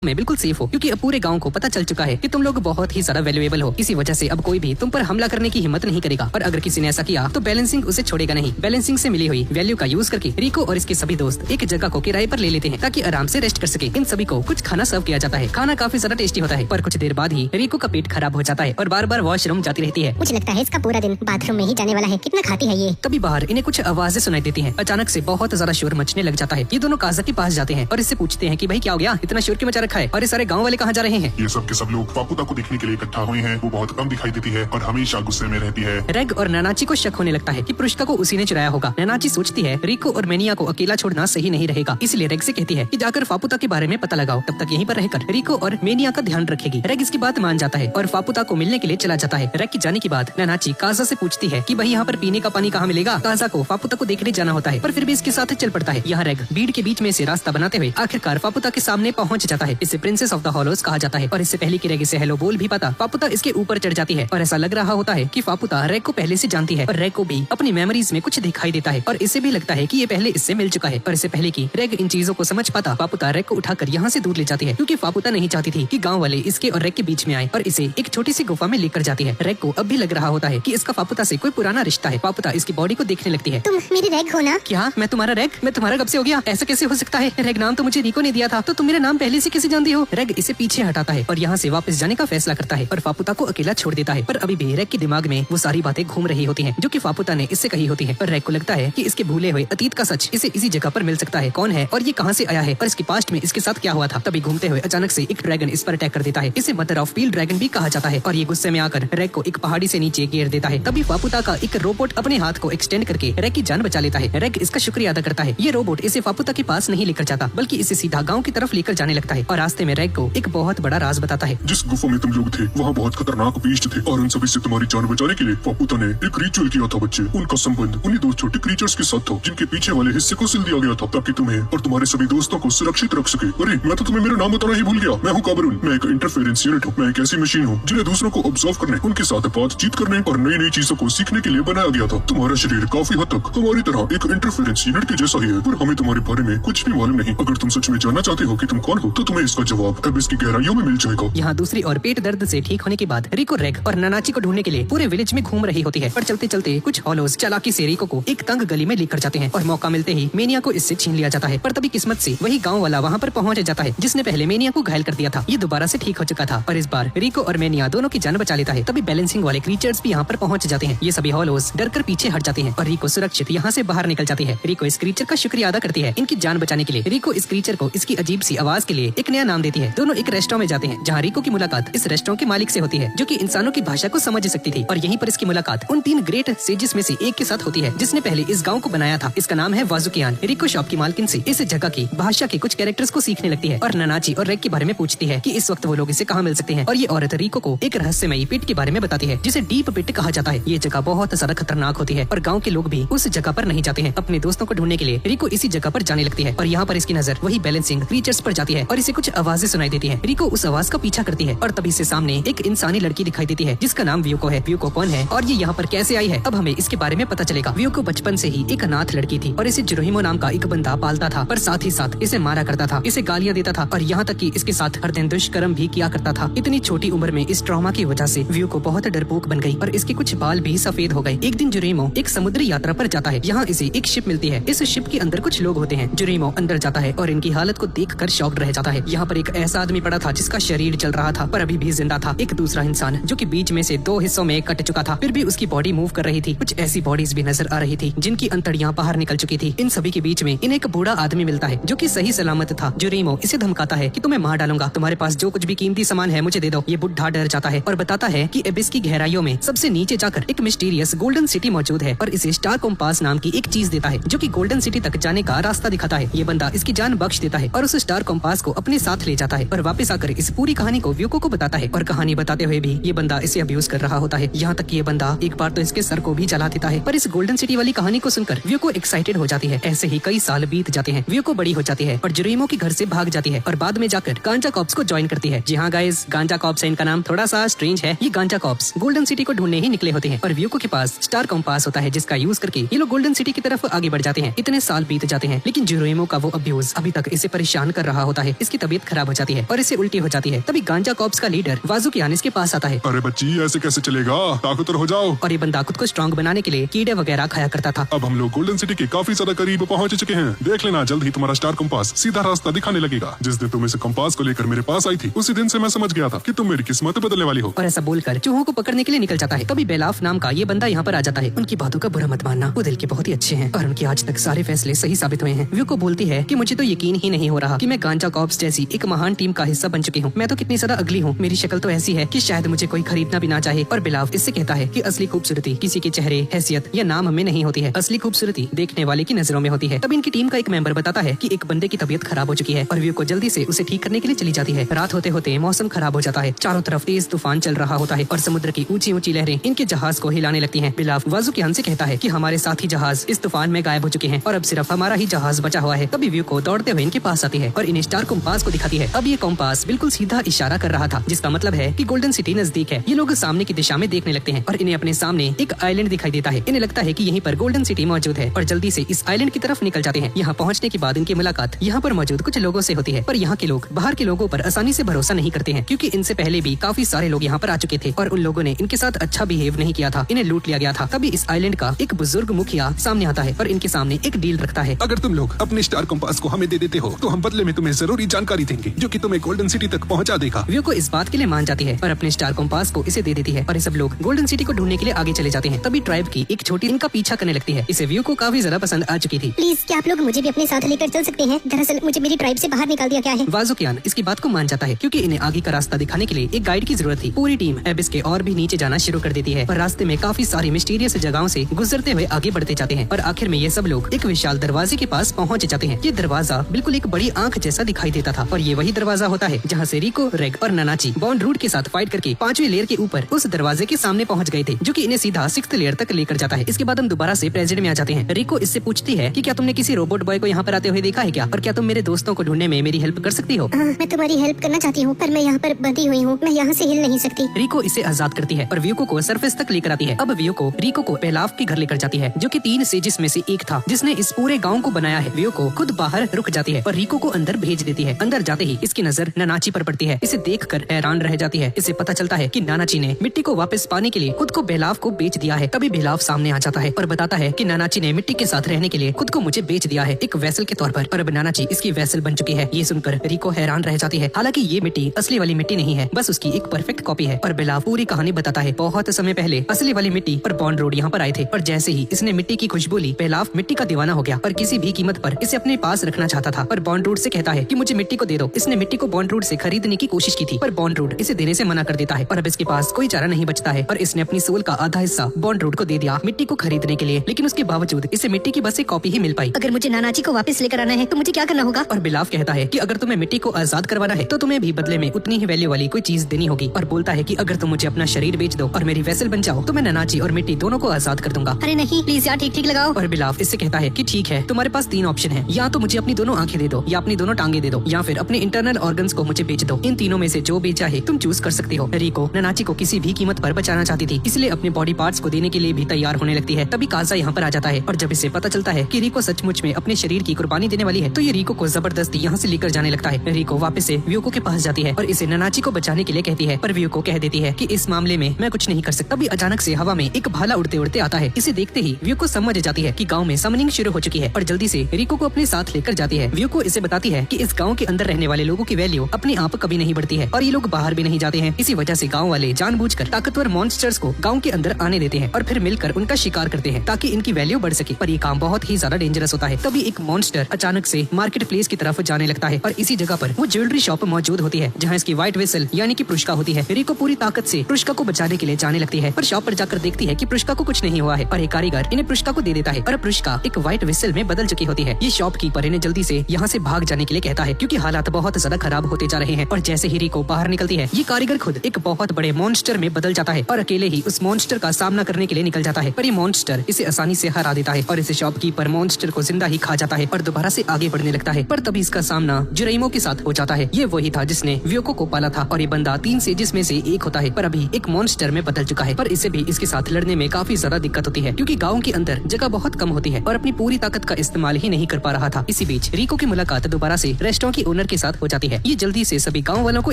मैं बिल्कुल सेफ हो, क्योंकि अब पूरे गांव को पता चल चुका है कि तुम लोग बहुत ही ज्यादा वैल्यूएबल हो। इसी वजह से अब कोई भी तुम पर हमला करने की हिम्मत नहीं करेगा, और अगर किसी ने ऐसा किया तो बैलेंसिंग उसे छोड़ेगा नहीं। बैलेंसिंग से मिली हुई वैल्यू का यूज करके रिको और इसके सभी दोस्त एक जगह को किराए पर ले लेते हैं ताकि आराम से रेस्ट कर सके। इन सभी को कुछ खाना सर्व किया जाता है। खाना काफी ज्यादा टेस्टी होता है, पर कुछ देर बाद ही रिको का पेट खराब हो जाता है और बार बार वॉशरूम जाती रहती है। मुझे लगता है इसका पूरा दिन बाथरूम में ही जाने वाला है। कितना खाती है ये। तभी बाहर इन्हें कुछ आवाजें सुनाई देती हैं। अचानक से बहुत ज्यादा शोर मचने लग जाता है। ये दोनों काजा के पास जाते हैं और इससे पूछते हैं कि भाई क्या हो गया, इतना शोर क्यों मचा रखा है, और ये सारे गाँव वाले कहाँ जा रहे हैं। ये सब के सब लोग फापुता को देखने के लिए इकट्ठा हुए हैं। वो बहुत कम दिखाई देती है और हमेशा गुस्से में रहती है। रेग और नानाची को शक होने लगता है कि पुरुषता को उसी ने चुराया होगा। नानाची सोचती है रिको और मेनिया को अकेला छोड़ना सही नहीं रहेगा, इसलिए रेग से कहती है कि जाकर फापुता के बारे में पता लगाओ, तब तक यहीं पर रहकर रिको और मेनिया का ध्यान रखेगी। रेग इसकी बात मान जाता है और फापुता को मिलने के लिए चला जाता है। रेग के जाने के बाद नानाची काजा से पूछती है कि भाई यहाँ पर पीने का पानी कहाँ मिलेगा। काजा को फापुता को देखने जाना होता है, पर फिर भी इसके साथ चल पड़ता है। यहाँ रेग भीड़ के बीच में से रास्ता बनाते हुए आखिरकार फापुता के सामने पहुँच जाता है। इसे प्रिंसेस ऑफ द हॉलोज कहा जाता है, और इससे पहले की रेग इसे हेलो बोल भी पाता, फापुता इसके ऊपर चढ़ जाती है और ऐसा लग रहा होता है कि फापुता रेग को पहले से जानती है, और रेग को भी अपनी मेमोरीज में कुछ दिखाई देता है और इसे भी लगता है कि ये पहले इससे मिल चुका है। और इससे पहले कि रेग इन चीजों को समझ पाता, फापुता रेग को उठाकर यहाँ से दूर ले जाती है, क्योंकि फापुता नहीं चाहती थी कि गाँव वाले इसके और रेग के बीच में आए और इसे एक छोटी सी गुफा में लेकर जाती है। रेग को अब भी लग रहा होता है कि इसका फापुता से कोई पुराना रिश्ता है। फापुता इसकी बॉडी को देखने लगती है। तुम मेरी रेग हो ना। क्या मैं तुम्हारा रेग? मैं तुम्हारा कब से हो गया? ऐसा कैसे हो सकता है? रेग नाम तो मुझे रिको ने दिया था, तो तुम मेरा नाम पहले से कैसे जानती हो? रेग इसे पीछे हटाता है और यहाँ से वापस जाने का फैसला करता है और फापुता को अकेला छोड़ देता है। पर अभी भी रेग के दिमाग में वो सारी बातें घूम रही होती हैं जो कि फापुता ने इससे कही होती है। पर रेग को लगता है कि इसके भूले हुए अतीत का सच इसे इसी जगह पर मिल सकता है। कौन है और ये कहाँ से आया है और इसके पास्ट में इसके साथ क्या हुआ था। तभी घूमते हुए अचानक से एक ड्रैगन इस पर अटैक कर देता है। इसे मदर ऑफ पील ड्रैगन भी कहा जाता है, और ये गुस्से में आकर रेग को एक पहाड़ी से नीचे गिर देता है। तभी फापुता का एक रोबोट अपने हाथ को एक्सटेंड करके रेग की जान बचा लेता है। रेग इसका शुक्रिया अदा करता है। ये रोबोट इसे फापुता के पास नहीं लेकर जाता, बल्कि इसे सीधा गाँव की तरफ लेकर जाने लगता है, और रास्ते में रेग को एक बहुत बड़ा राज बताता है। जिस गुफा में तुम लोग थे वहाँ बहुत खतरनाक बीस्ट थे, और उन सभी से तुम्हारी जान बचाने के लिए फापुता ने एक रिचुअल किया था। बच्चे, उनका संबंध उन्हीं दो छोटे क्रीचर्स के साथ था जिनके पीछे वाले हिस्से को सिल दिया गया था ताकि तुम्हें और तुम्हारे सभी दोस्तों को सुरक्षित रख सके। अरे मैं तो तुम्हें मेरा नाम बताना ही भूल गया। मैं हूँ काबरून। मैं एक इंटरफेरेंस यूनिट हूँ। मैं एक ऐसी मशीन हूँ जिन्हें दूसरों को ऑब्जर्व करने, उनके साथ बातचीत करने और नई नई चीजों को सीखने के लिए बनाया गया था। तुम्हारा शरीर काफी हद तक हमारी तरह एक इंटरफेरेंस यूनिट के जैसा ही है, पर हमें तुम्हारे बारे में कुछ भी मालूम नहीं। अगर तुम सच में जानना चाहते हो कि तुम कौन हो, तो तुम्हें इसका जवाब अब इसकी गहराइयों में मिल जाएगा। यहाँ दूसरी ओर पेट दर्द से ठीक होने के बाद रिको रेग और नानाची को ढूंढने के लिए पूरे विलेज में घूम रही होती है, पर चलते चलते कुछ हॉलोज चालाकी से रिको को एक तंग गली में लेकर जाते हैं और मौका मिलते ही मेनिया को इससे छीन लिया जाता है। पर तभी किस्मत से वही गाँव वाला वहाँ पर पहुँच जाता है जिसने पहले मेनिया को घायल कर दिया था। ये दोबारा से ठीक हो चुका था और इस बार रिको और मेनिया दोनों की जान बचा लेता है। तभी बैलेंसिंग वाले क्रीचर्स भी यहाँ पर पहुँच जाते हैं। ये सभी हॉलोज डर कर पीछे हट जाते हैं और रिको सुरक्षित यहाँ से बाहर निकल जाती है। रिको इस क्रीचर का शुक्रिया अदा करती है इनकी जान बचाने के लिए। रिको इस क्रीचर को इसकी अजीब सी आवाज के लिए एक नया नाम देती है। दोनों एक रेस्टोरेंट में जाते हैं जहाँ रिको की मुलाकात इस रेस्टोरेंट के मालिक से होती है, जो कि इंसानों की भाषा को समझ सकती थी, और यहीं पर इसकी मुलाकात उन 3 ग्रेट सेजेस में से एक के साथ होती है जिसने पहले इस गांव को बनाया था। इसका नाम है वाजुकियान। रिको शॉप की मालकिन से इस जगह की भाषा के कुछ कैरेक्टर्स को सीखने लगती है और नानाची और रेग के बारे में पूछती है कि इस वक्त वो लोग इसे कहाँ मिल सकते हैं। और ये औरत रिको को एक रहस्यमयी पिट के बारे में बताती है जिसे डीप पिट कहा जाता है। ये जगह बहुत ज्यादा खतरनाक होती है और गाँव के लोग भी उस जगह पर नहीं जाते हैं। अपने दोस्तों को ढूंढने के लिए रिको इसी जगह पर जाने लगती है और यहाँ पर इसकी नजर वही बैलेंसिंग क्रीचर्स पर जाती है और इसे कुछ आवाजें सुनाई देती है। रिको उस आवाज का पीछा करती है और तभी से सामने एक इंसानी लड़की दिखाई देती है जिसका नाम व्यूको है। व्यूको कौन है और ये यहाँ पर कैसे आई है, अब हमें इसके बारे में पता चलेगा। व्यूको बचपन से ही एक अनाथ लड़की थी और इसे जुरोहिमो नाम का एक बंदा पालता था, पर साथ ही साथ इसे मारा करता था, इसे गालियाँ देता था और यहाँ तक कि इसके साथ हर दिन दुष्कर्म भी किया करता था। इतनी छोटी उम्र में इस ट्रॉमा की वजह से व्यूको बहुत डरपोक बन गई और इसके कुछ बाल भी सफेद हो गए। एक दिन जुरोहिमो एक समुद्री यात्रा पर जाता है। यहाँ इसे एक शिप मिलती है। इस शिप के अंदर कुछ लोग होते हैं। जुरोहिमो अंदर जाता है और इनकी हालत को देखकर शॉक्ड रह जाता है। यहाँ पर एक ऐसा आदमी पड़ा था जिसका शरीर जल रहा था पर अभी भी जिंदा था। एक दूसरा इंसान जो कि बीच में से 2 हिस्सों में कट चुका था, फिर भी उसकी बॉडी मूव कर रही थी। कुछ ऐसी बॉडीज भी नजर आ रही थी जिनकी अंतड़ियां बाहर निकल चुकी थी। इन सभी के बीच में इन्हें एक बूढ़ा आदमी मिलता है जो कि सही सलामत था। जुरोहिमो इसे धमकाता है कि तुम्हें मार डालूंगा, तुम्हारे पास जो कुछ भी कीमती सामान है मुझे दे दो। ये बुढ़ा डर जाता है और बताता है कि एबिस की गहराइयों में सबसे नीचे जाकर एक मिस्टीरियस गोल्डन सिटी मौजूद है और इसे स्टार कॉम्पास नाम की एक चीज देता है जो कि गोल्डन सिटी तक जाने का रास्ता दिखाता है। ये बंदा इसकी जान बख्श देता है और उस स्टार कॉम्पास को अपने साथ ले जाता है और वापस आकर इस पूरी कहानी को व्यूको को बताता है। और कहानी बताते हुए भी ये बंदा इसे अब्यूज कर रहा होता है। यहाँ तक कि ये बंदा एक बार तो इसके सर को भी जला देता है। पर इस गोल्डन सिटी वाली कहानी को सुनकर व्यूको एक्साइटेड हो जाती है। ऐसे ही कई साल बीत जाते हैं। व्यूको बड़ी हो जाती है और जुरोहिमो के घर से भाग जाती है और बाद में जाकर गांजा कॉप्स को ज्वाइन करती है। जी हाँ गाइस, गांजा कॉप्स है इनका नाम। थोड़ा सा स्ट्रेंज है। ये गांजा कॉप्स गोल्डन सिटी को ढूंढने ही निकले होते हैं और व्यूको के पास स्टार कॉम्पास होता है जिसका यूज करके ये लोग गोल्डन सिटी की तरफ आगे बढ़ जाते हैं। इतने साल बीत जाते हैं लेकिन जुरोहिमो का वो अब्यूज अभी तक इसे परेशान कर रहा होता है। इसकी तबीयत तबीयत खराब हो जाती है और इसे उल्टी हो जाती है। तभी गांजा कॉप्स का लीडर वाजुकियान इसके पास आता है। अरे बच्ची, ऐसे कैसे चलेगा, ताकतवर हो जाओ। और ये बंदा खुद को स्ट्रॉन्ग बनाने के लिए कीड़े वगैरह खाया करता था। अब हम लोग गोल्डन सिटी के काफी ज्यादा करीब पहुंच चुके हैं। देख लेना, जल्द ही तुम्हारा स्टार कंपास सीधा रास्ता दिखाने लगेगा। जिस दिन तुम इस कंपास को लेकर मेरे पास आई थी, उसी दिन से मैं समझ गया था कि तुम मेरी किस्मत बदलने वाली हो। और ऐसा बोलकर चूहों को पकड़ने के लिए निकल जाता है। तभी बेलाफ नाम का ये बंदा यहाँ पर आ जाता है। उनकी बातों का बुरा मत मानना, वो दिल के बहुत ही अच्छे हैं और उनके आज तक सारे फैसले सही साबित हुए हैं। व्यू को बोलती है कि मुझे तो यकीन ही नहीं हो रहा कि मैं गांजा कॉप्स जैसी एक महान टीम का हिस्सा बन चुकी हूँ। मैं तो कितनी ज्यादा अगली हूँ, मेरी शक्ल तो ऐसी है कि शायद मुझे कोई खरीदना भी ना चाहे। और बेलाफ इससे कहता है कि असली खूबसूरती किसी के चेहरे, हैसियत या नाम में नहीं होती है, असली खूबसूरती देखने वाले की नजरों में होती है। तब इनकी टीम का एक मेंबर बताता है कि एक बंदे की तबीयत खराब हो चुकी है और व्यू को जल्दी से उसे ठीक करने के लिए चली जाती है। रात होते होते मौसम खराब हो जाता है, चारों तरफ तेज तूफान चल रहा होता है और समुद्र की ऊंची ऊंची लहरें इनके जहाज को हिलाने लगती हैं। बेलाफ वाजुकियान से कहता है कि हमारे साथी जहाज इस तूफान में गायब हो चुके हैं और अब सिर्फ हमारा ही जहाज बचा हुआ है। तभी व्यू को दौड़ते हुए इनके पास आती है और इन स्टार कंपास को दिखाती है। अब ये कंपास बिल्कुल सीधा इशारा कर रहा था, जिसका मतलब है कि गोल्डन सिटी नजदीक है। ये लोग सामने की दिशा में देखने लगते हैं और इन्हें अपने सामने एक आइलैंड दिखाई देता है। इन्हें लगता है कि यहीं पर गोल्डन सिटी मौजूद है और जल्दी से इस आइलैंड की तरफ निकल जाते हैं। यहाँ पहुँचने के बाद इनकी मुलाकात यहाँ पर मौजूद कुछ लोगों से होती है, पर यहाँ के लोग बाहर के लोगों पर आसानी से भरोसा नहीं करते हैं, क्योंकि इनसे पहले भी काफी सारे लोग यहाँ पर आ चुके थे और उन लोगों ने इनके साथ अच्छा बिहेव नहीं किया था, इन्हें लूट लिया गया था। तभी इस आइलैंड का एक बुजुर्ग मुखिया सामने आता है और इनके सामने एक डील रखता है। अगर तुम लोग अपने स्टार कंपास को हमें दे देते हो तो हम बदले में तुम्हें जरूरी जानकारी देंगे जो कि तुम्हें गोल्डन सिटी तक पहुंचा देगा। व्यू को इस बात के लिए मान जाती है और अपने स्टार कंपास को इसे दे देती है और ये सब लोग गोल्डन सिटी को ढूंढने के लिए आगे चले जाते हैं। तभी ट्राइब की एक छोटी इनका पीछा करने लगती है। इसे व्यू को काफी ज्यादा पसंद आ चुकी थी। प्लीज क्या आप लोग मुझे भी अपने साथ लेकर चल सकते हैं? दरअसल मुझे मेरी ट्राइब से बाहर निकाल दिया गया है। वाजुकियान इसकी बात को मान जाता है, क्योंकि इन्हें आगे का रास्ता दिखाने के लिए एक गाइड की जरूरत थी। पूरी टीम एबिस के और भी नीचे जाना शुरू कर देती है और रास्ते में काफी सारी मिस्टीरियस जगहों से गुजरते हुए आगे बढ़ते जाते हैं और आखिर में ये सब लोग एक विशाल दरवाजे के पास पहुंच जाते हैं। ये दरवाजा बिल्कुल एक बड़ी आंख जैसा दिखाई देता था और ये वही दरवाजा होता है जहाँ से रिको, रेग और नानाची बॉन्ड रूट के साथ फाइट करके 5वीं लेयर के ऊपर उस दरवाजे के सामने पहुंच गए थे, जो कि इन्हें सीधा 6th लेयर तक लेकर जाता है। इसके बाद हम दोबारा से प्रेजेंट में आ जाते हैं। रिको इससे पूछती है कि क्या तुमने किसी रोबोट बॉय को यहाँ पर आते हुए देखा है क्या, और क्या तुम मेरे दोस्तों को ढूंढने में मेरी हेल्प कर सकती हो? मैं तुम्हारी हेल्प करना चाहती हूँ, पर मैं यहाँ पर बंधी हुई हूँ, मैं यहाँ से हिल नहीं सकती। रिको इसे आजाद करती है और व्यूको को सरफेस तक लेकर आती है। अब व्यूको रिको को बेलाफ के घर लेकर जाती है, जो कि 3 सेजिस में से एक था जिसने इस पूरे गाँव को बनाया है। व्यूको खुद बाहर रुक जाती है और रिको को अंदर भेज देती है। अंदर जाते ही इसकी नजर नानाची पर पड़ती है। इसे देखकर हैरान रह जाती है। इसे पता चलता है कि नानाची ने मिट्टी को वापस पाने के लिए खुद को बेलाफ को बेच दिया है। तभी बेलाफ सामने आ जाता है और बताता है कि नानाची ने मिट्टी के साथ रहने के लिए खुद को मुझे बेच दिया है, एक वेसल के तौर पर, और अब नानाची इसकी वेसल बन चुकी है। ये सुनकर रिको हैरान रह जाती है। हालांकि ये मिट्टी असली वाली मिट्टी नहीं है, बस उसकी एक परफेक्ट कॉपी है। और बेलाफ पूरी कहानी बताता है। बहुत समय पहले असली वाली मिट्टी और बॉन्ड रोड यहाँ पर आए थे और जैसे ही इसने मिट्टी की खुशबू ली, बेलाफ मिट्टी का दीवाना हो गया और किसी भी कीमत पर इसे अपने पास रखना चाहता था। और बॉन्ड रोड से कहता है कि मुझे मिट्टी को दे दो। इसने मिट्टी को बॉन्ड रोड से खरीदने की कोशिश की थी, पर बॉन्ड रोड इसे देने से मना कर देता है और अब इसके पास कोई चारा नहीं बचता है और इसने अपनी सोल का आधा हिस्सा बॉन्ड रोड को दे दिया मिट्टी को खरीदने के लिए। लेकिन उसके बावजूद इसे मिट्टी की बस एक कॉपी ही मिल पाई। अगर मुझे नानाची को वापस लेकर आना है तो मुझे क्या करना होगा? और बेलाफ कहता है कि अगर तुम्हें मिट्टी को आजाद करवाना है तो तुम्हें भी बदले में उतनी ही वैल्यू वाली कोई चीज देनी होगी। और बोलता है कि अगर तुम मुझे अपना शरीर बेच दो और मेरी वेसल बन जाओ तो मैं नानाची और मिट्टी दोनों को आजाद कर दूंगा। अरे नहीं, प्लीज यार ठीक ठीक लगाओ। और बेलाफ इससे कहता है कि ठीक है, तुम्हारे पास 3 ऑप्शन है, या तो मुझे अपनी दोनों आंखें दे दो, या अपनी दोनों टांगे दे दो, या फिर अपने इंटरनल ऑर्गन्स को मुझे बेच दो। इन तीनों में से जो भी चाहे तुम चूज कर सकती हो। रिको नानाची को किसी भी कीमत पर बचाना चाहती थी, इसलिए अपने बॉडी पार्ट्स को देने के लिए भी तैयार होने लगती है। तभी काजा यहाँ पर आ जाता है और जब इसे पता चलता है कि रिको सचमुच में अपने शरीर की कुर्बानी देने वाली है तो ये रिको को जबरदस्ती यहाँ से लेकर जाने लगता है। रिको वापस से व्यूको के पास जाती है और इसे नानाची को बचाने के लिए कहती है, पर व्यूको कह देती है कि इस मामले में मैं कुछ नहीं कर सकता। तभी अचानक से हवा में एक भाला उड़ते उड़ते आता है। इसे देखते ही व्यूको समझ जाती है कि गाँव में समनिंग शुरू हो चुकी है और जल्दी से रिको को अपने साथ लेकर जाती है। व्यूको इसे बताती है कि इस गाँव के अंदर रहने वाले लोगों की वैल्यू अपने आप कभी नहीं बढ़ती है और ये लोग बाहर भी नहीं जाते हैं। इसी वजह से गाँव वाले जानबूझकर ताकतवर मॉन्स्टर्स को गाँव के अंदर आने देते हैं और फिर मिलकर उनका शिकार करते हैं ताकि इनकी वैल्यू बढ़ सके। पर ये काम बहुत ही ज्यादा डेंजरस होता है। तभी एक मॉन्स्टर अचानक से मार्केट प्लेस की तरफ जाने लगता है और इसी जगह पर वो ज्वेलरी शॉप मौजूद होती है जहाँ इसकी व्हाइट वेसल यानी कि पुष्का होती है। रिको पूरी ताकत से पुष्का को बचाने के लिए जाने लगती है, पर शॉप पर जाकर देखती है कि पुष्का को कुछ नहीं हुआ है और एक कारीगर इन्हें पुष्का को दे देता है और पुष्का एक व्हाइट वेसल में बदल चुकी होती है। ये शॉपकीपर इन्हें जल्दी से यहाँ से भाग जाने के लिए कहता है क्योंकि हालात बहुत ज्यादा खराब होते जा रहे हैं। और जैसे ही रिको बाहर निकलती है, ये कारीगर खुद एक बहुत बड़े मॉन्स्टर में बदल जाता है और अकेले ही उस मॉन्स्टर का सामना करने के लिए निकल जाता है। पर ये मॉन्स्टर इसे आसानी से हरा देता है और इसे शॉपकीपर मॉन्स्टर को जिंदा ही खा जाता है और दोबारा से आगे बढ़ने लगता है। पर तभी इसका सामना जुराइमो के साथ हो जाता है। ये वही था जिसने व्यूको को पाला था और ये बंदा 3 सेजिस में से एक होता है, पर अभी एक मॉन्स्टर में बदल चुका है। पर इसे भी इसके साथ लड़ने में काफी ज्यादा दिक्कत होती है क्योंकि गाँव के अंदर जगह बहुत कम होती है और अपनी पूरी ताकत का इस्तेमाल ही नहीं कर पा रहा था। इसी बीच रिको की मुलाकात दोबारा से रेस्टोरेंट की ओनर ओनर के साथ हो जाती है। ये जल्दी से सभी गाँव वालों को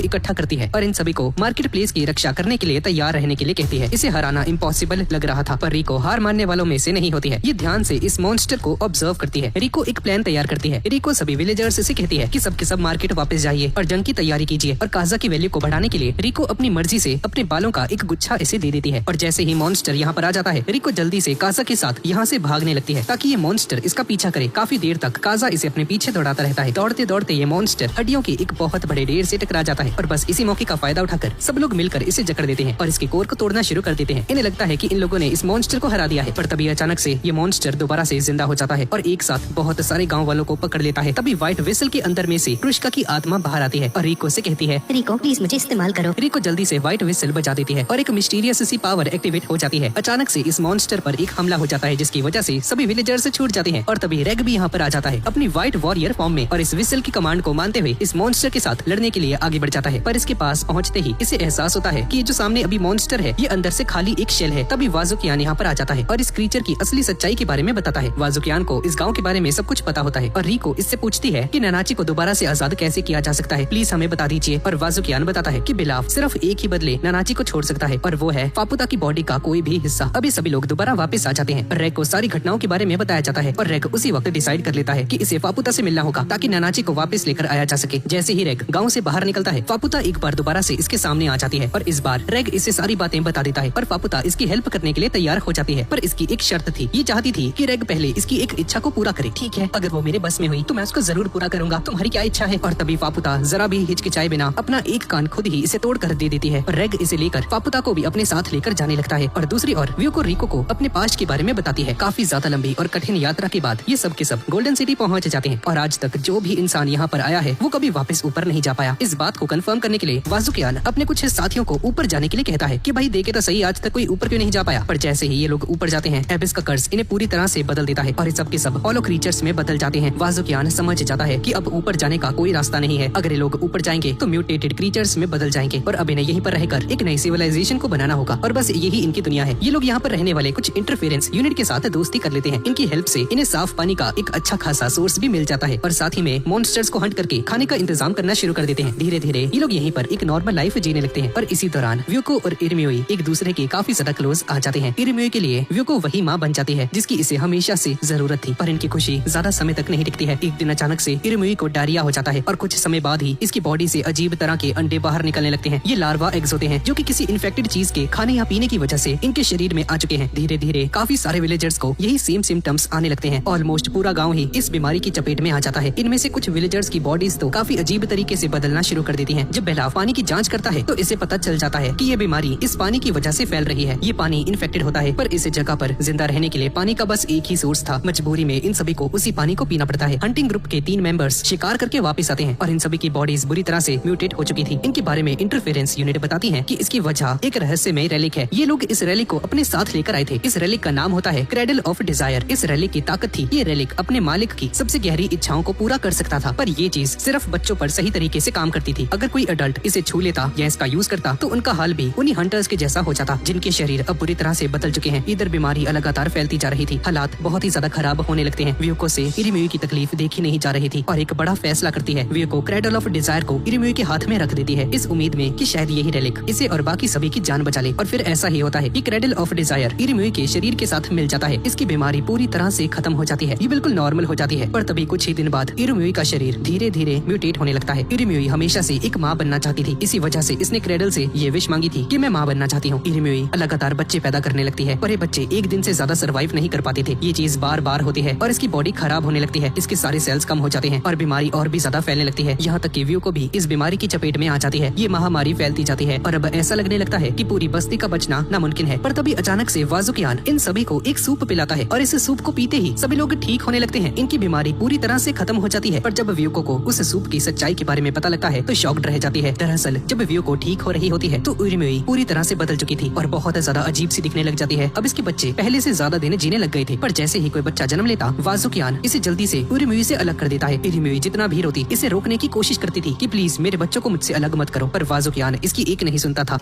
इकट्ठा करती है और इन सभी को मार्केट प्लेस की रक्षा करने के लिए तैयार रहने के लिए कहती है। इसे हराना इम्पॉसिबल लग रहा था, पर रिको हार मानने वालों में से नहीं होती है। ये ध्यान से इस मॉन्स्टर को ऑब्जर्व करती है। रिको एक प्लान तैयार करती है। रिको सभी विलेजर्स से कहती है कि सब के सब मार्केट वापस जाइए और जंग की तैयारी कीजिए। और काजा की वैल्यू को बढ़ाने के लिए रिको अपनी मर्जी से अपने बालों का एक गुच्छा इसे दे देती है। और जैसे ही मॉन्स्टर यहाँ पर आ जाता है, रिको जल्दी से काजा के साथ यहाँ से भागने लगती है ताकि ये मॉन्स्टर इसका पीछा करे। काफी देर तक काजा इसे अपने पीछे दौड़ाता रहता है। दौड़ते दौड़ते ये मॉन्स्टर हड्डियों के एक बहुत बड़े ढेर से टकरा जाता है और बस इसी मौके का फायदा उठाकर सब लोग मिलकर इसे जकड़ देते हैं और इसके कोर को तोड़ना शुरू कर देते हैं। इन्हें लगता है कि इन लोगों ने इस मॉन्स्टर को हरा दिया है, पर तभी अचानक से ये मॉन्स्टर दोबारा से जिंदा हो जाता है और एक साथ बहुत सारे गाँव वालों को पकड़ लेता है। तभी व्हाइट वेसल के अंदर में से कृष्का की आत्मा बाहर आती है और रिको से कहती है, रिको प्लीज मुझे इस्तेमाल करो। रिको जल्दी से व्हाइट वेसल बजा देती है और एक मिस्टीरियस सी पावर एक्टिवेट हो जाती है। अचानक से इस मॉन्स्टर पर एक हमला हो जाता है जिसकी वजह से सभी विलेजर्स छूट जाते हैं और तभी रेग भी यहाँ पर आ जाता है अपनी व्हाइट वॉरियर फॉर्म में और इस विसल की कमांड को मानते हुए इस मॉन्स्टर के साथ लड़ने के लिए आगे बढ़ जाता है। पर इसके पास पहुँचते ही इसे एहसास होता है कि ये जो सामने अभी मॉन्स्टर है ये अंदर से खाली एक शेल है। तभी वाजुकियान यहाँ पर आ जाता है और इस क्रीचर की असली सच्चाई के बारे में बताता है। वाजुकियान को इस गाँव के बारे में सब कुछ पता होता है और रिको इससे पूछती है कि नानाची को दोबारा से आजाद कैसे किया जा सकता है, प्लीज हमें बता दीजिए। और वाजुकियान बताता है कि बिलाव सिर्फ एक ही बदले नानाची को छोड़ सकता है और वो है फापुता की बॉडी का कोई भी हिस्सा। अभी सभी लोग दोबारा वापस आ जाते हैं। रेग को सारी घटनाओं के बारे में बताया जाता है और रेग उसी वक्त डिसाइड कर लेता है कि इसे फापुता से मिलना होगा ताकि नानाची को वापस लेकर आया जा सके। जैसे ही रेग गाँव से बाहर निकलता है, फापुता एक बार दोबारा से इसके सामने आ जाती है और इस बार रेग इसे सारी बातें बता देता है और फापुता इसकी हेल्प करने के लिए तैयार हो जाती है। पर इसकी एक शर्त थी, ये चाहती थी कि रेग पहले इसकी एक इच्छा को पूरा करे। ठीक है, अगर वो मेरे बस में हुई तो मैं उसको जरूर पूरा करूंगा, तुम्हारी क्या इच्छा है? और तभी फापुता जरा भी हिचकिचाए बिना अपना एक कान खुद ही इसे तोड़ कर दे देती है और रेग इसे लेकर फापुता को भी अपने साथ लेकर जाने लगता है। और दूसरी ओर व्यूको रिको को अपने पास्ट के बारे में बताती है। काफी ज्यादा लंबी और कठिन यात्रा के बाद ये सब के सब गोल्डन सिटी पहुंच जाते हैं और आज तक जो भी इंसान यहाँ पर आया है वो कभी वापस ऊपर नहीं जा पाया। इस बात को कंफर्म करने के लिए वाजुकियान अपने कुछ साथियों को ऊपर जाने के लिए कहता है कि भाई देखे तो सही, आज तक कोई ऊपर क्यों नहीं जा पाया। पर जैसे ही ये लोग ऊपर जाते हैं, एबिस का कर्ज इन्हें पूरी तरह से बदल देता है और सब के सब हॉलो क्रीचर्स में बदल जाते हैं। वाजुकियान समझ जाता है कि अब ऊपर जाने का कोई रास्ता नहीं है। अगर ये लोग ऊपर जाएंगे तो म्यूटेटेड क्रीचर्स में बदल जाएंगे और अब इन्हें यहीं पर रहकर एक नई सिविलाइजेशन को बनाना होगा और बस यही इनकी दुनिया है। ये लोग यहाँ पर रहने वाले कुछ इंटरफेरेंस यूनिट के साथ दोस्ती कर लेते हैं। इनकी हेल्प से इन्हें साफ पानी का एक अच्छा खासा सोर्स भी मिल जाता है और साथ ही में मॉन्स्टर्स को हंट करके खाने का इंतजाम करना शुरू कर देते हैं। धीरे धीरे ये लोग यहीं पर एक नॉर्मल लाइफ जीने लगते हैं और इसी दौरान व्यूको और इरमियोई एक दूसरे के काफी ज्यादा क्लोज आ जाते हैं। इरमियोई के लिए व्यूको वही माँ बन जाती है जिसकी इसे हमेशा से जरूरत थी, पर इनकी खुशी ज्यादा समय तक नहीं टिकती है। एक दिन अचानक से इरमियोई को डायरिया हो जाता है और कुछ समय बाद ही इसकी बॉडी से अजीब तरह के अंडे बाहर निकलने लगते हैं। ये लार्वा एग्स होते हैं जो कि किसी इन्फेक्टेड चीज के खाने या पीने की वजह से इनके शरीर में आ चुके हैं। धीरे धीरे काफी सारे विलेजर्स को यही सेम सिम्टम्स आने लगते हैं। ऑलमोस्ट पूरा गाँव ही इस बीमारी की चपेट में आ जाता है। इनमें से कुछ विलेजर्स की बॉडीज तो काफी अजीब तरीके से बदलना शुरू कर देती हैं। जब बेलाव पानी की जांच करता है तो इसे पता चल जाता है कि ये बीमारी इस पानी की वजह से फैल रही है। ये पानी इन्फेक्टेड होता है, पर इस जगह पर जिंदा रहने के लिए पानी का बस एक ही सोर्स था। मजबूरी में इन सभी को उसी पानी को पीना पड़ता है। हंटिंग ग्रुप के 3 मेंबर्स शिकार करके वापस आते हैं और इन सभी की बॉडीज बुरी तरह से म्यूटेट हो चुकी थी। इनके बारे में इंटरफेरेंस यूनिट बताती है कि इसकी वजह एक रहस्यमय रेलिक है। ये लोग इस रेलिक को अपने साथ लेकर आए थे। इस रेलिक का नाम होता है क्रेडल ऑफ डिजायर। इस रेलिक की ताकत थी, ये रेलिक अपने मालिक की सबसे गहरी इच्छाओं को पूरा कर सकता था, पर ये चीज सिर्फ बच्चों पर सही तरीके से काम करती थी। अगर कोई अडल्ट इसे छू लेता या इसका यूज करता तो उनका हाल भी उन्हीं हंटर्स के जैसा हो जाता जिनके शरीर अब बुरी तरह से बदल चुके हैं। इधर बीमारी लगातार फैलती जा रही थी, हालात बहुत ही ज्यादा खराब होने लगते हैं। व्यूको से इरिम्यूई की तकलीफ देखी नहीं जा रही थी और एक बड़ा फैसला करती है। व्यूको क्रेडल ऑफ डिजायर को इरिम्यूई के हाथ में रख देती है, इस उम्मीद में कि शायद यही रेलिक इसे और बाकी सभी की जान बचा ले। और फिर ऐसा ही होता है कि क्रेडल ऑफ डिजायर इरिम्यूई के शरीर के साथ मिल जाता है। इसकी बीमारी पूरी तरह से खत्म हो जाती है, ये बिल्कुल नॉर्मल हो जाती है। पर तभी कुछ ही दिन बाद इरिम्यूई का शरीर धीरे धीरे म्यूटेट होने लगता है। इरिम्यूई हमेशा से एक माँ बनना चाहती थी, इसी वजह से इसने क्रेडल से ये विश मांगी थी कि मैं माँ बनना चाहती हूँ। इरिम्यूई लगातार बच्चे पैदा करने लगती है, पर ये बच्चे एक दिन से ज्यादा सर्वाइव नहीं कर पाते थे। ये चीज बार बार होती है और इसकी बॉडी खराब होने लगती है। इसके सारे सेल्स कम हो जाते हैं और बीमारी और भी ज्यादा फैलने लगती है। यहाँ तक कि व्यू को भी इस बीमारी की चपेट में आ जाती है। ये महामारी फैलती जाती है और अब ऐसा लगने लगता है कि पूरी बस्ती का बचना नामुमकिन है। पर तभी अचानक से वाजुकियान इन सभी को एक सूप पिलाता है और इस सूप को पीते ही सभी लोग ठीक होने लगते हैं। इनकी बीमारी पूरी तरह से खत्म हो जाती है। पर जब व्यूको को उस सूप की सच्चाई के बारे में पता लगता है तो शॉक्ड रह जाती है। दरअसल जब व्यूको ठीक हो रही होती है तो इरिम्यूई पूरी तरह से बदल चुकी थी और बहुत ज्यादा अजीब सी दिखने लग जाती है। अब इसके बच्चे पहले से ज्यादा दिन जीने लग गए थे, पर जैसे ही कोई बच्चा जन्म लेता वाजुकियान इसे जल्दी से इरिम्यूई से अलग कर देता है। इरिम्यूई जितना भी रोती इसे रोकने की कोशिश करती थी कि प्लीज मेरे बच्चों को मुझसे अलग मत करो, पर वाजुकियान इसकी एक नहीं सुनता था।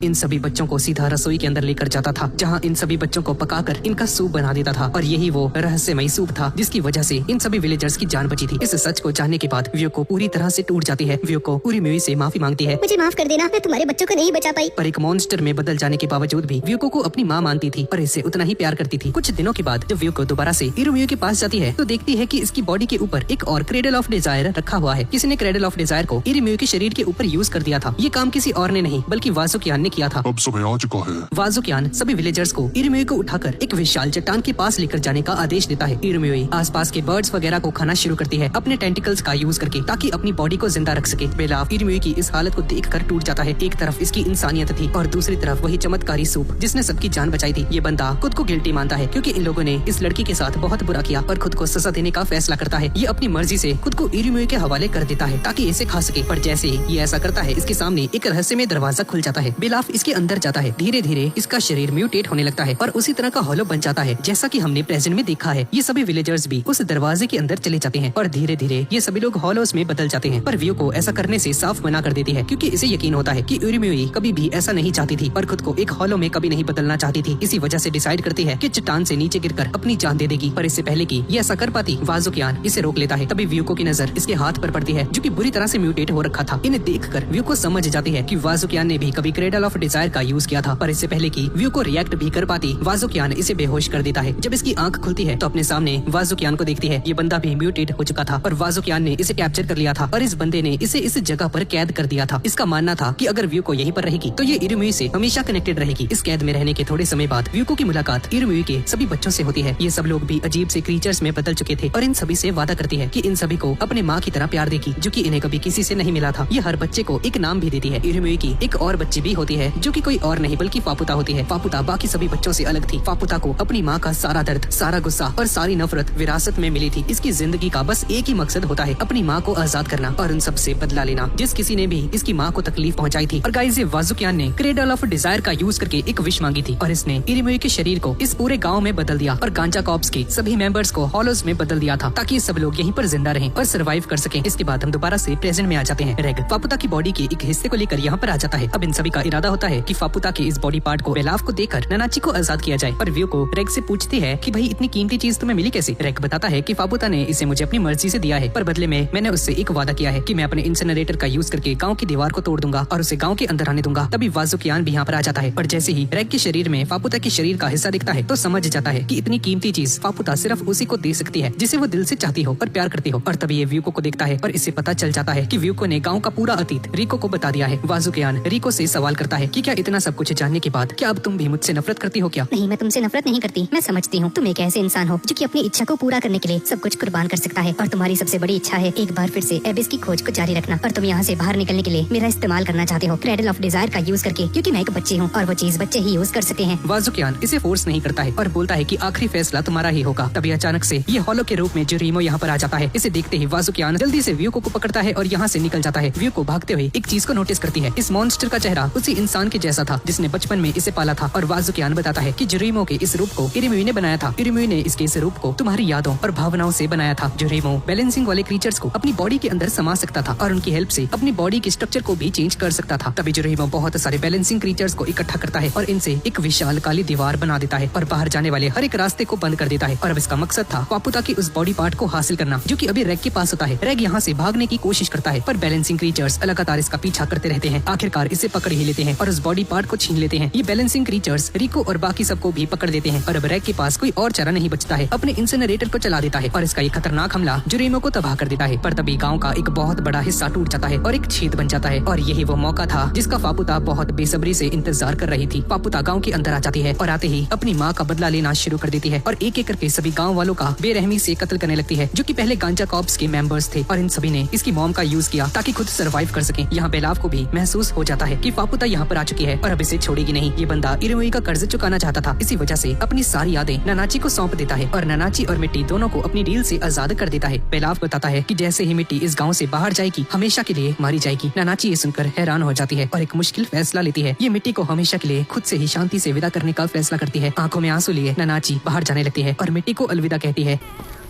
इन सभी बच्चों को सीधा रसोई के अंदर लेकर जाता था, जहाँ इन सभी बच्चों को पकाकर इनका सूप बना देता था। और यही वो रहस्यमयी सूप था जिसकी वजह से इन सभी विलेजर्स की जान बची थी। इस सच को जानने के बाद व्यूको पूरी तरह से टूट जाती है। व्यूको उरीमुई से माफी मांगती है। मुझे माफ कर देना, मैं तुम्हारे बच्चों को नहीं बचा पाई। पर एक मॉन्स्टर में बदल जाने के बावजूद भी व्यूको को अपनी माँ मानती थी और इससे उतना ही प्यार करती थी। कुछ दिनों के बाद जब व्यूको दोबारा से इरुमुई के पास जाती है तो देखती है कि इसकी बॉडी के ऊपर एक और क्रेडल ऑफ डिजायर रखा हुआ है। किसी ने क्रेडल ऑफ डिजायर को इरुमुई के शरीर के ऊपर यूज कर दिया था। ये काम किसी और ने नहीं बल्कि वाजुकियान ने किया था। अब समय आ चुका है। वाजुकियान सभी विलेजर्स को इरुमुई को उठाकर एक विशाल चट्टान के पास लेकर जाने का आदेश देता है। इरुमुई आसपास के बर्ड्स वगैरह को खाना शुरू करती है अपने टेंटिकल्स का यूज करके, ताकि अपनी बॉडी को जिंदा रख सके। बेलाव इरुमुई की इस हालत को देखकर टूट जाता है। एक तरफ इसकी इंसानियत थी और दूसरी तरफ वही चमत्कारी सूप जिसने सबकी जान बचाई थी। ये बंदा खुद को गिल्टी मानता है क्योंकि इन लोगों ने इस लड़की के साथ बहुत बुरा किया और खुद को सजा देने का फैसला करता है। ये अपनी मर्जी से खुद को इरुमुई के हवाले कर देता है ताकि इसे खा सके। पर जैसे ही ये ऐसा करता है इसके सामने एक रहस्यमय दरवाजा खुल जाता है। बेलाफ इसके अंदर जाता है। धीरे धीरे इसका शरीर म्यूटेट होने लगता है और उसी तरह का हॉलो बन जाता है जैसा कि हमने प्रेजेंट में देखा है। ये सभी विलेजर्स भी उस दरवाजे के अंदर चले जाते हैं और धीरे धीरे ये सभी लोग हॉलोस में बदल जाते हैं। पर व्यू को ऐसा करने से साफ मना कर देती है क्योंकि इसे यकीन होता है कि इरुमुई कभी भी ऐसा नहीं चाहती थी और खुद को एक हॉलो में कभी नहीं बदलना चाहती थी। इसी वजह से डिसाइड करती है कि चट्टान से नीचे गिरकर अपनी जान दे देगी। पर इससे पहले कि ये ऐसा कर पाती वाजुकियान इसे रोक लेता है। तभी व्यूको की नजर इसके हाथ पर पड़ती है जो कि बुरी तरह से म्यूटेट हो रखा था। इन्हें देखकर व्यूको समझ जाती है कि वाजुकियान ने भी कभी क्रेडल ऑफ डिजायर का यूज किया था। पर इससे पहले कि व्यूको रिएक्ट भी कर पाती वाजुकियान इसे बेहोश कर देता है। जब इसकी आंख खुलती है तो अपने सामने वाजुकियान को देखती है। ये बंदा भी म्यूटेट हो चुका था और वाजुकियान ने इसे कैप्चर कर लिया था और इस बंदे ने इसे इस जगह पर कैद कर दिया था। इसका मानना था कि अगर व्यूको यहीं पर रहेगी तो ये इरुमुई से हमेशा कनेक्टेड रहेगी। इस कैद में रहने के थोड़े समय बाद व्यूको की मुलाकात इरुमुई के सभी बच्चों से होती है। ये सब लोग भी अजीब से क्रीचर्स में बदल चुके थे और इन सभी से वादा करती है कि इन सभी को अपने माँ की तरह प्यार देगी जो कि इन्हें कभी किसी से नहीं मिला था। ये हर बच्चे को एक नाम भी देती है। इरुमुई की एक और बच्ची भी होती है जो कि कोई और नहीं बल्कि फापुता होती है। फापुता बाकी सभी बच्चों से अलग थी। फापुता को अपनी माँ का सारा दर्द, सारा गुस्सा और सारी नफरत विरासत में मिली थी। इसकी जिंदगी का बस एक ही मकसद होता है, अपनी माँ को आजाद करना और उन सब से बदला लेना जिस किसी ने भी इसकी माँ को तकलीफ पहुँचाई थी। और गाइस ये वाजुकियान ने क्रेडल ऑफ डिजायर का यूज करके एक विश मांगी थी और इसने इरुमुई के शरीर को इस पूरे गाँव में बदल दिया और गांजा कॉर्प्स के सभी मेंबर्स को हॉलोस में बदल दिया था ताकि सब लोग यहीं पर जिंदा रहें और सरवाइव कर सकें। इसके बाद हम दोबारा से प्रेजेंट में आ जाते हैं। रेग फापुता की बॉडी के एक हिस्से को लेकर यहाँ पर आ जाता है। अब इन सभी का इरादा होता है कि फापुता के इस बॉडी पार्ट को बेलाफ को देकर ननाची को आजाद किया जाए। पर व्यू को रेग से पूछती है कि भाई इतनी कीमती चीज तुम्हें मिली कैसे। रेग बताता है कि फापुता ने इसे मुझे अपनी मर्जी से दिया है पर बदले में मैंने उससे एक वादा किया है कि मैं अपने इंसिनरेटर का यूज करके गाँव की दीवार को तोड़ दूंगा और उसे गाँव के अंदर आने दूंगा। तभी वाजुकियान भी यहाँ पर आ जाता है। पर जैसे ही रेग के शरीर में फापुता के शरीर का हिस्सा दिखता है तो समझ जाता है कि इतनी कीमती चीज फापुता सिर्फ उसी को दे सकती है जिसे वो दिल से चाहती हो और प्यार करती हो। और तभी ये व्यूको को देखता है और इससे पता चल जाता है कि व्यूको ने गांव का पूरा अतीत रिको को बता दिया है। वाजुकियान रिको से सवाल करता है कि क्या इतना सब कुछ जानने के बाद क्या अब तुम भी मुझसे नफरत करती हो क्या? नहीं, मैं तुमसे नफरत नहीं करती। मैं समझती हूँ तुम एक ऐसे इंसान हो जो कि अपनी इच्छा को पूरा करने के लिए सब कुछ कुर्बान कर सकता है और तुम्हारी सबसे बड़ी इच्छा है एक बार फिर से एबिस की खोज को जारी रखना और तुम यहाँ से बाहर निकलने के लिए मेरा इस्तेमाल करना चाहते हो क्रेडल ऑफ डिजायर का यूज करके, क्योंकि मैं एक बच्ची हूँ और वो चीज बच्चे ही यूज कर सकते हैं। वाजुकियान इसे फोर्स नहीं करता है और बोलता है कि आखिरी फैसला तुम्हारा ही होगा। तभी अचानक से ये हॉलो के रूप में जुरीमो यहाँ पर आ जाता है। इसे देखते ही वाजुकियान जल्दी से व्यूको को पकड़ता है और यहाँ से निकल जाता है। व्यूको भागते हुए एक चीज को नोटिस करती है। इस मॉन्स्टर का चेहरा उसी इंसान के जैसा था जिसने बचपन में इसे पाला था और वाजुकियान बताता है कि जुरीमो के इस रूप को इरुमुई ने बनाया था। इरुमुई ने इसके इस रूप को तुम्हारी यादों और भावनाओं से बनाया था। जुरीमो बैलेंसिंग वाले क्रीचर्स को अपनी बॉडी के अंदर समा सकता था और उनकी हेल्प से अपनी बॉडी के स्ट्रक्चर को भी चेंज कर सकता था। तभी जुरीमो बहुत सारे बैलेंसिंग क्रीचर्स को इकट्ठा करता है और इनसे एक विशाल काली दीवार बना देता है और बाहर जाने वाले हर एक रास्ते को बंद कर देता है। और अब इसका मकसद था फापुता की उस बॉडी पार्ट को हासिल करना जो कि अभी रेग के पास होता है। रेग यहाँ से भागने की कोशिश करता है पर बैलेंसिंग क्रीचर्स लगातार इसका पीछा करते रहते हैं। आखिरकार इसे पकड़ ही लेते हैं और उस बॉडी पार्ट को छीन लेते हैं। ये बैलेंसिंग क्रीचर्स रिको और बाकी सबको भी पकड़ देते हैं और अब रेग के पास कोई और चारा नहीं बचता है। अपने इंसिनरेटर को चला देता है और इसका ये खतरनाक हमला जुरीमो को तबाह कर देता है। पर तभी गाँव का एक बहुत बड़ा हिस्सा टूट जाता है और एक छेद बन जाता है और यही वो मौका था जिसका फापुता बहुत बेसब्री से इंतजार कर रही थी। फापुता गाँव के अंदर आ जाती है और आते ही अपनी माँ का बदला लेना शुरू कर देती है और एक एक करके सभी गाँव वालों का बेरहमी से कत्ल करने लगती है जो कि पहले गांजा कॉर्प्स के मेंबर्स थे और इन सभी ने इसकी मॉम का यूज किया ताकि खुद सरवाइव कर सके। यहाँ बेलाव को भी महसूस हो जाता है कि फापुता यहाँ पर आ चुकी है और अब इसे छोड़ेगी नहीं। ये बंदा इरुमुई का कर्ज चुकाना चाहता था, इसी वजह से अपनी सारी यादें ननाची को सौंप देता है और ननाची और मिट्टी दोनों को अपनी डील से आजाद कर देता है। बेलाव बताता है कि जैसे ही मिट्टी इस गाँव से बाहर जाएगी हमेशा के लिए मारी जाएगी। ननाची ये सुनकर हैरान हो जाती है और एक मुश्किल फैसला लेती है। ये मिट्टी को हमेशा के लिए खुद से ही शांति से विदा करने का फैसला करती है। आंखों में आंसू लिए ननाची बाहर जाने लगती है और मिट्टी को अलविदा कहती है।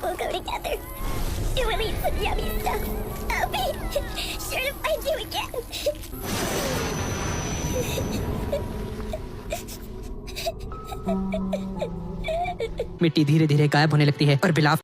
We'll go together. And we'll eat some yummy stuff. I'll be sure to find you again. मिट्टी धीरे धीरे गायब होने लगती है और बिलाव